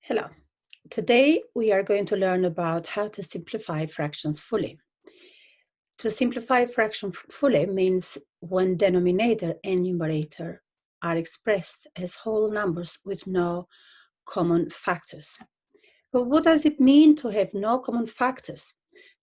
Hello. Today we are going to learn about how to simplify fractions fully. To simplify fraction fully means when denominator and numerator are expressed as whole numbers with no common factors. But what does it mean to have no common factors?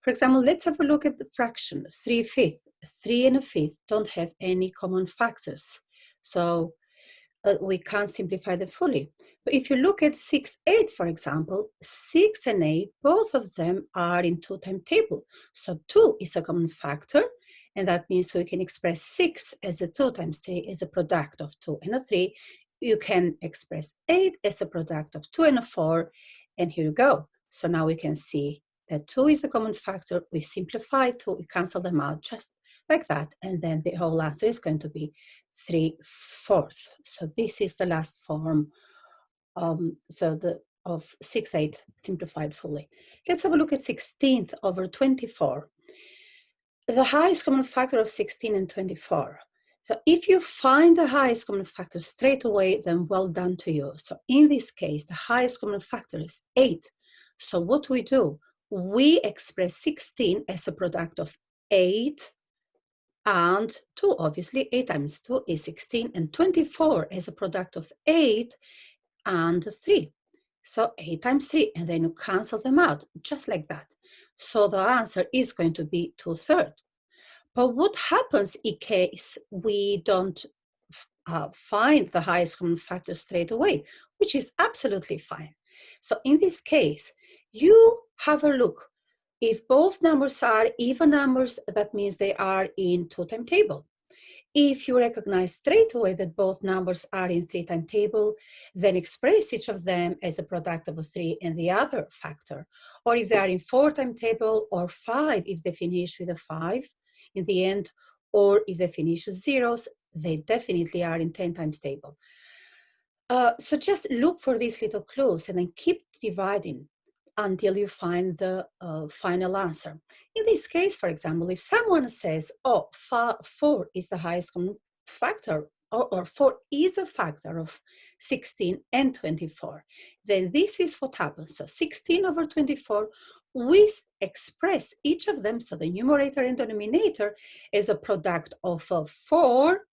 For example, let's have a look at the fraction 3/5. 3 and a fifth don't have any common factors. So we can't simplify them fully. But if you look at 6/8, for example, 6 and 8, both of them are in two-time table. So 2 is a common factor, and that means we can express 6 as a 2 times 3 as a product of 2 and a 3. You can express 8 as a product of 2 and a 4, and here you go. So now we can see that 2 is the common factor. We simplify 2, we cancel them out just like that, and then the whole answer is going to be 3/4. So this is the last form of 6/8 simplified fully. Let's have a look at 16th over 24. The highest common factor of 16 and 24. So if you find the highest common factor straight away, then well done to you. So in this case, the highest common factor is 8. So what do? We express 16 as a product of 8 and 2, obviously. 8 times 2 is 16, and 24 as a product of 8 and 3. So 8 times 3, and then you cancel them out, just like that. So the answer is going to be 2/3. But what happens in case we don't find the highest common factor straight away, which is absolutely fine. So in this case, you have a look. If both numbers are even numbers, that means they are in two-time table. If you recognize straight away that both numbers are in three-time table, then express each of them as a product of a 3 and the other factor. Or if they are in four-time table, or 5 if they finish with a 5 in the end, or if they finish with zeros, they definitely are in 10 times table. So just look for these little clues and then keep dividing until you find the final answer. In this case, for example, if someone says, oh, 4 is the highest common factor, or 4 is a factor of 16 and 24, then this is what happens. So 16 over 24, we express each of them, so the numerator and denominator, as a product of 4,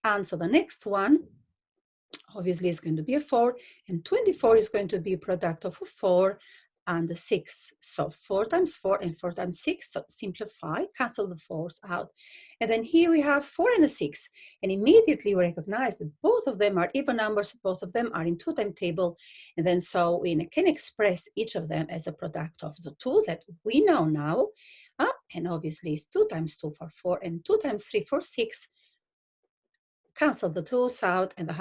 and so the next one, obviously, is going to be a 4, and 24 is going to be a product of a 4 and a 6. So 4 times 4 and 4 times 6, so simplify, cancel the 4s out. And then here we have 4 and a 6, and immediately we recognize that both of them are even numbers, both of them are in two-time table, and then so we can express each of them as a product of the 2 that we know now, and obviously it's 2 times 2 for 4, and 2 times 3 for 6, cancel the 2's out, and the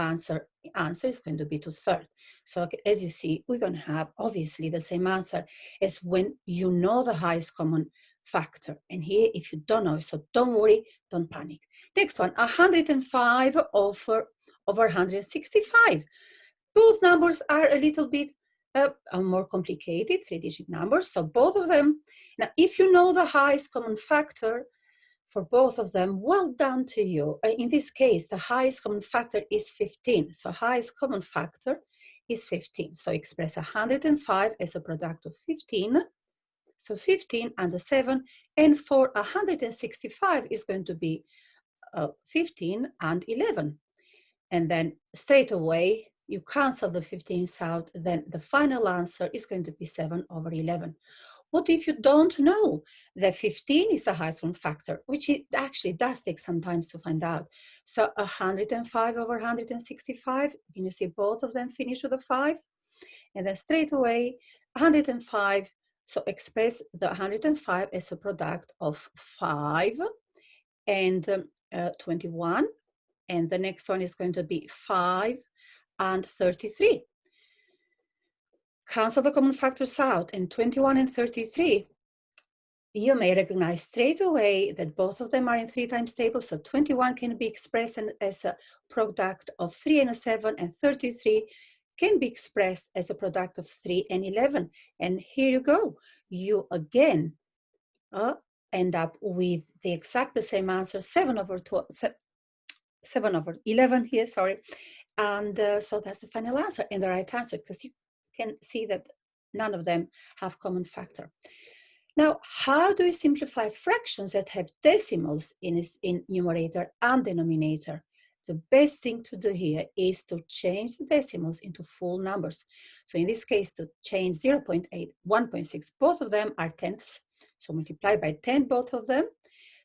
answer is going to be 2/3. So as you see, we're going to have obviously the same answer as when you know the highest common factor. And here, if you don't know, so don't worry, don't panic. Next one, 105 over 165. Both numbers are a little bit more complicated, three-digit numbers. So both of them, now if you know the highest common factor, for both of them, well done to you. In this case, the highest common factor is 15. So highest common factor is 15. So express 105 as a product of 15. So 15 and a 7. And for 165 is going to be 15 and 11. And then straight away, you cancel the 15s out. Then the final answer is going to be 7 over 11. What if you don't know that 15 is a highest common factor, which it actually does take some time to find out. So 105 over 165, can you see both of them finish with a 5? And then straight away, 105, so express the 105 as a product of 5 and 21. And the next one is going to be 5 and 33. Cancel the common factors out, and 21 and 33, you may recognize straight away that both of them are in 3 times table, so 21 can be expressed as a product of 3 and a 7, and 33 can be expressed as a product of 3 and 11. And here you go. You again end up with the same answer, 7 over 11 here, sorry. And so that's the final answer and the right answer, because you can see that none of them have common factor. Now, how do we simplify fractions that have decimals in numerator and denominator? The best thing to do here is to change the decimals into full numbers. So in this case, to change 0.8, 1.6, both of them are tenths. So multiply by 10, both of them.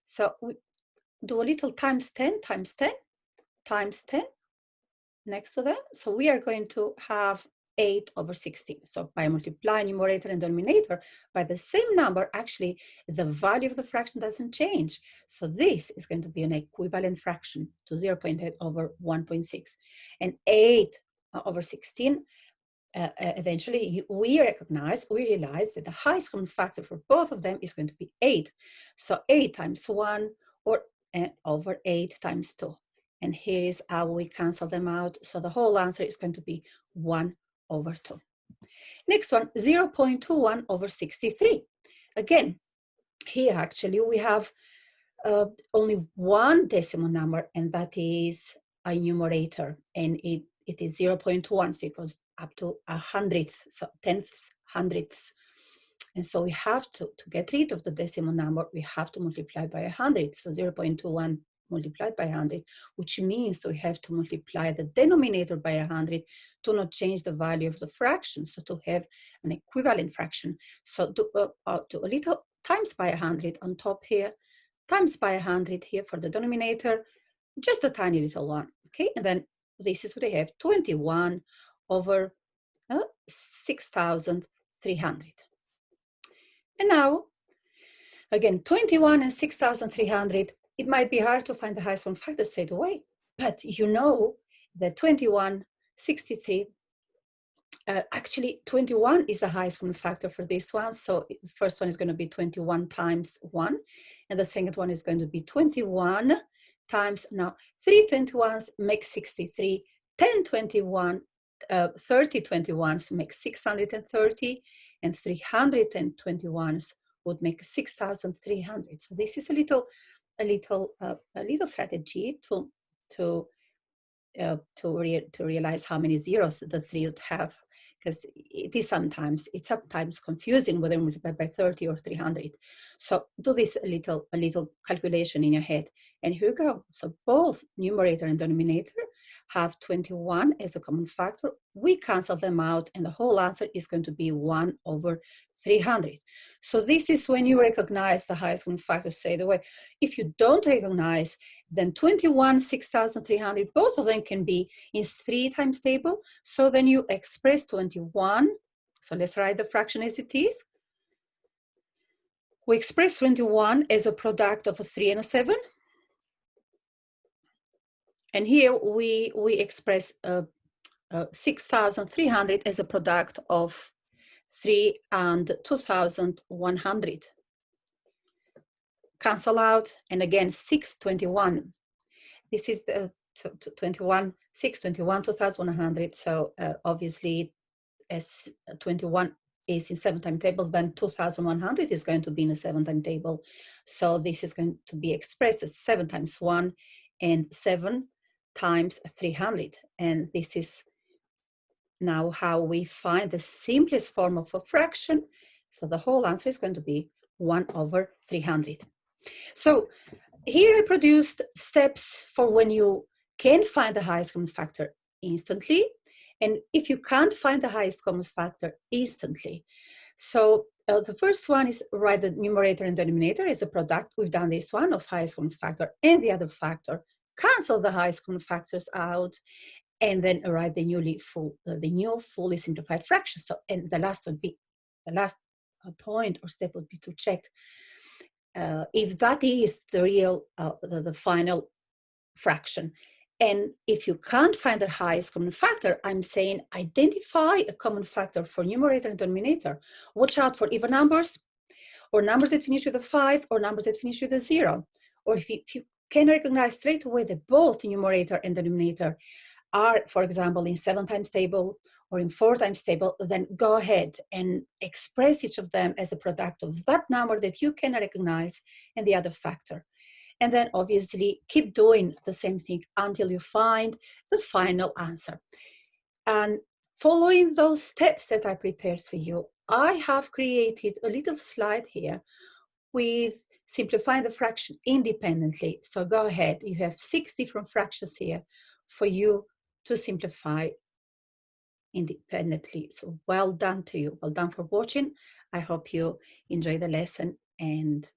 So we do a little times 10, times 10, times 10 next to them. So we are going to have 8 over 16. So by multiplying numerator and denominator by the same number, actually the value of the fraction doesn't change. So this is going to be an equivalent fraction to 0.8 over 1.6. And 8 over 16, eventually we realize that the highest common factor for both of them is going to be 8. So 8 times 1 or over 8 times 2. And here is how we cancel them out. So the whole answer is going to be 1 over 2. Next one, 0.21 over 63. Again, here actually we have only one decimal number, and that is a numerator, and it is 0.1, so it goes up to a hundredth, so tenths, hundredths. And so we have to get rid of the decimal number, we have to multiply by 100. So 0.21 multiplied by 100, which means we have to multiply the denominator by 100 to not change the value of the fraction, so to have an equivalent fraction. So do a little times by 100 on top here, times by 100 here for the denominator, just a tiny little one, okay? And then this is what I have, 21 over 6,300. And now, again, 21 and 6,300, it might be hard to find the highest common factor straight away, but you know that 21, 63, actually 21 is the highest common factor for this one. So the first one is going to be 21 times 1, and the second one is going to be 21 times, now 3 21s make 63, 10 21, 30 21s make 630, and 321s would make 6,300. So this is a little strategy to realize how many zeros the 3 would have, because it's sometimes confusing whether multiplied by 30 or 300. So do this a little calculation in your head, and here we go. So both numerator and denominator have 21 as a common factor. We cancel them out, and the whole answer is going to be 1 over 300. So this is when you recognize the highest common factor straight away. If you don't recognize, then 21, 6,300, both of them can be in 3 times table. So then you express 21. So let's write the fraction as it is. We express 21 as a product of a 3 and a 7. And here we express 6,300 as a product of 3 and 2,100. Cancel out, and again 621. This is the 21, 621, 2,100. So obviously, as 21 is in 7-time table, then 2,100 is going to be in a 7-time table. So this is going to be expressed as 7 times 1 and 7 times 300. And this is now how we find the simplest form of a fraction. So the whole answer is going to be 1 over 300. So here I produced steps for when you can find the highest common factor instantly, and if you can't find the highest common factor instantly. So the first one is write the numerator and denominator as a product. We've done this one of highest common factor and the other factor. Cancel the highest common factors out, and then write the new fully simplified fraction. So, and the last point or step would be to check if that is the real, the final fraction. And if you can't find the highest common factor, I'm saying identify a common factor for numerator and denominator. Watch out for even numbers, or numbers that finish with a 5, or numbers that finish with a 0. Or if you can recognize straight away that both numerator and denominator are, for example, in 7 times table or in 4 times table, then go ahead and express each of them as a product of that number that you can recognize and the other factor. And then obviously keep doing the same thing until you find the final answer. And following those steps that I prepared for you, I have created a little slide here with simplifying the fraction independently. So go ahead, you have 6 different fractions here for you to simplify independently. So well done to you. Well done for watching. I hope you enjoy the lesson, and